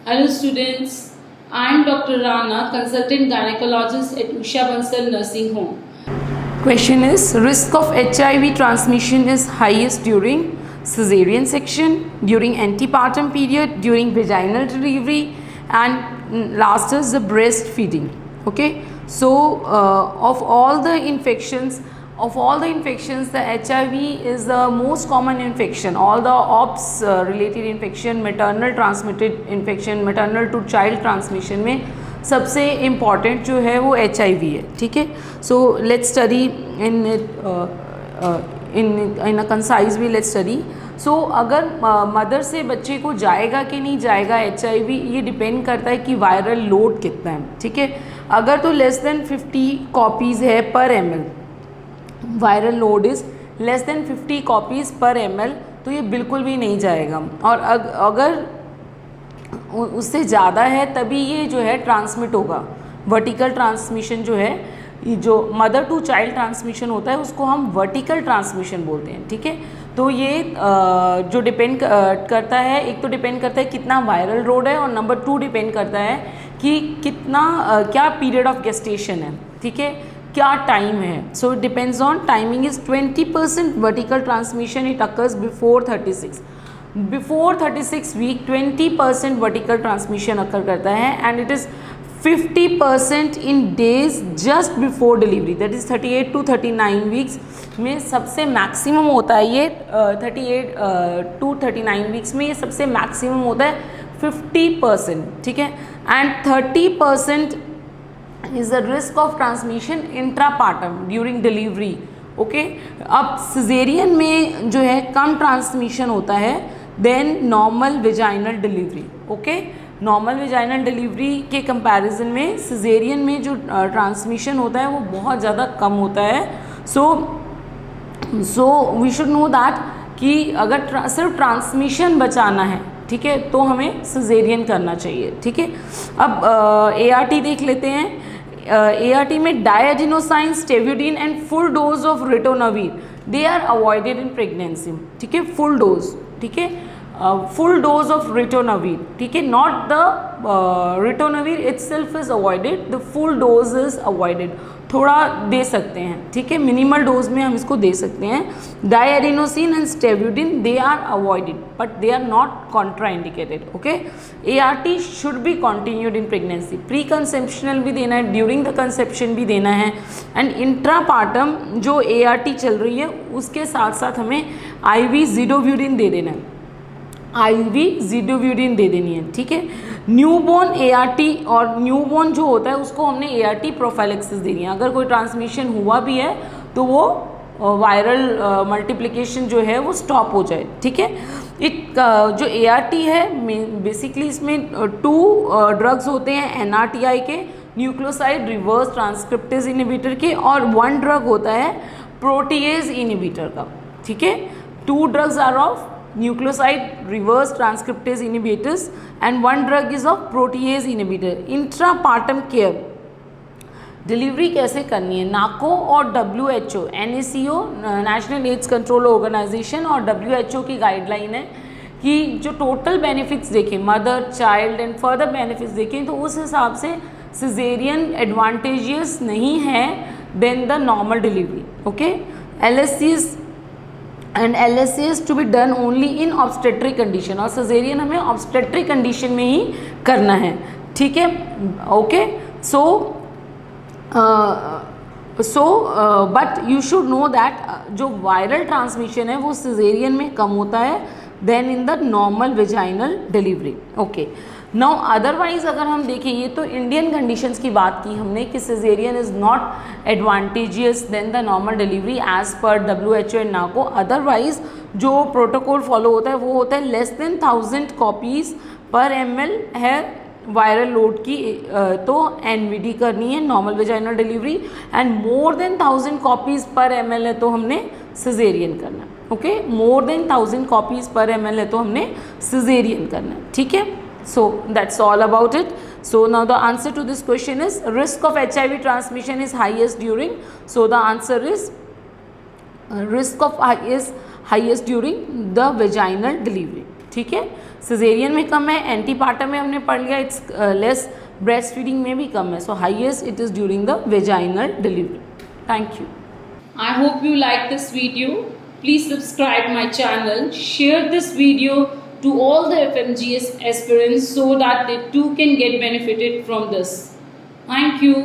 Hello students, I am Dr. Rana, consultant gynecologist at Usha Bansal Nursing Home. Question is, risk of HIV transmission is highest during cesarean section, during antepartum period, during vaginal delivery, and last is the breastfeeding. Okay, so of all the infections, the HIV is the most common infection. All the OPS related infection, maternal transmitted infection, maternal to child transmission में सबसे important जो है वो HIV है. ठीक है, so let's study in a concise way. Let's study. So अगर mother से बच्चे को जाएगा कि नहीं जाएगा HIV, ये डिपेंड करता है कि वायरल लोड कितना है. ठीक है, अगर तो लेस देन 50 कॉपीज़ है पर ml, viral load is less than 50 copies per ml, तो ये बिल्कुल भी नहीं जाएगा. और अगर उससे ज़्यादा है तभी ये जो है ट्रांसमिट होगा. वर्टिकल ट्रांसमिशन जो है, जो मदर टू चाइल्ड ट्रांसमिशन होता है उसको हम वर्टिकल ट्रांसमिशन बोलते हैं. ठीक है, तो ये जो डिपेंड करता है, एक तो डिपेंड करता है कितना वायरल लोड है, और नंबर 2 डिपेंड करता है कि कितना क्या पीरियड ऑफ गेस्टेशन है. ठीक है, क्या टाइम है. So it depends on timing. Is 20% vertical transmission it occurs before 36. Before 36 week 20% vertical transmission occur करता है, and it is 50% in days just before delivery, that is 38 to 39 weeks में सबसे maximum होता है. ये 38 to 39 वीक्स में ये सबसे मैक्सिमम होता है 50%. ठीक है, and 30% is the risk of transmission intrapartum during delivery. Okay, अब सिजेरियन में जो है कम ट्रांसमिशन होता है then normal vaginal delivery. Okay, normal vaginal delivery के कंपैरिजन में सिजेरियन में जो ट्रांसमिशन होता है वो बहुत ज़्यादा कम होता है. So we should know that कि अगर सिर्फ ट्रांसमिशन बचाना है, ठीक है, तो हमें सिजेरियन करना चाहिए. ठीक है, अब ART देख लेते हैं. ART में didanosine, stavudine and full dose of ritonavir they are avoided in pregnancy. ठीक है, फुल डोज. ठीक है, फुल डोज ऑफ रिटोनवीर. ठीक है, not the ritonavir itself is avoided, the full dose is avoided. थोड़ा दे सकते हैं. ठीक है, मिनिमल डोज में हम इसको दे सकते हैं. Didanosine and stavudine they are avoided but they are not contraindicated. Okay, ART should be continued in pregnancy. Pre conceptional भी देना है, ड्यूरिंग द कंसेप्शन भी देना है, एंड इंट्रापार्टम जो ART चल रही है उसके साथ साथ हमें IV ज़िडोव्यूरिन दे देना है. IV ज़िडोव्यूरिन दे देनी है. ठीक है, न्यूबॉर्न ART, और न्यूबॉर्न जो होता है उसको हमने ART प्रोफाइलेक्सिस देनी है. अगर कोई ट्रांसमिशन हुआ भी है तो वो वायरल मल्टीप्लिकेशन जो है वो स्टॉप हो जाए. ठीक है, जो ART है बेसिकली इसमें 2 ड्रग्स होते हैं NRTI के, न्यूक्लियोसाइड रिवर्स ट्रांसक्रिप्टेज इनहिबिटर के, और 1 ड्रग होता है प्रोटीएज इनहिबिटर का. ठीक है, 2 drugs are of nucleoside reverse transcriptase inhibitors and 1 drug is of protease inhibitor. Intrapartum care delivery कैसे करनी है, नाको और WHO, NACO National AIDS Control Organisation और WHO की गाइडलाइन है कि जो टोटल बेनिफिट्स देखें, mother, child and further benefits देखें, तो उस हिसाब से सिजेरियन एडवांटेजियस नहीं है then the normal delivery. Okay, LSCs and LSC is to be done only in obstetric condition, और सजेरियन हमें ऑब्स्टेट्रिक कंडीशन में ही करना है. ठीक है, okay. So but you should know that जो वायरल ट्रांसमिशन है वो सिजेरियन में कम होता है then in the normal vaginal delivery. Okay, now otherwise अगर हम देखें, ये तो इंडियन कंडीशंस की बात की हमने कि caesarean is not advantageous then the normal delivery as per WHO and NACO. Otherwise जो प्रोटोकॉल फॉलो होता है वो होता है less than 1000 copies per ml है वायरल लोड की, तो NVD करनी है, normal vaginal delivery, and more than 1000 copies per ml है तो हमने सिजेरियन करना है. Okay, more than 1000 copies per ml है तो हमने सिजेरियन करना है. ठीक है, so that's all about it. So now the answer to this question is risk of HIV transmission is highest during, so the answer is risk of is highest during the vaginal delivery. ठीक है, caesarean में कम है, antepartum में हमने पढ़ लिया it's less, breast feeding में भी कम है. सो highest it is during the vaginal delivery. Thank you. I hope you like this video. Please subscribe my channel. Share this video to all the FMGS aspirants so that they too can get benefited from this. Thank you.